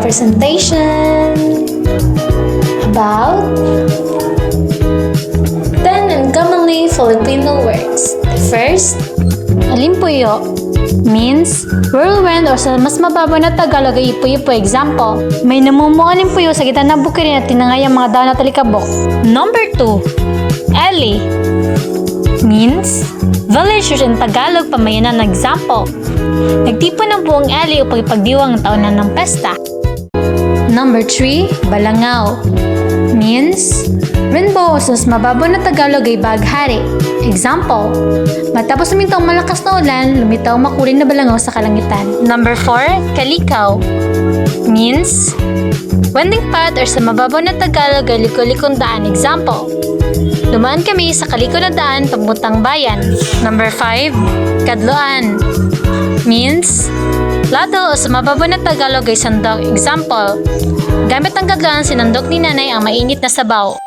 presentation about 10 uncommonly Filipino words. The first, Alimpuyo means whirlwind o sa mas mababaw na Tagalog ay ipuyo-po. Example, may namumuo alimpuyo sa gitna ng bukirin at tinangay ang mga dahon at alikabok. Number 2, Eli means village in Tagalog pamayanan. Example, nagtipon ng buong Eli upang ipagdiwang ang taonan ng pesta. Number 3, Balangaw means rainbow sa mas mababaw na Tagalog ay baghari. Example, matapos lumitaw malakas na ulan, lumitaw makulay na balangaw sa kalangitan. Number 4, Kalikaw means winding path or sa mababaw na Tagalog ay liko-likong daan. Example, dumaan kami sa kaliko na daan papuntang bayan. Number 5, Kadloan means lado o sa mababaw na Tagalog ay sandok. Example, gamit ang kadloan sinandok ni nanay ang mainit na sabaw.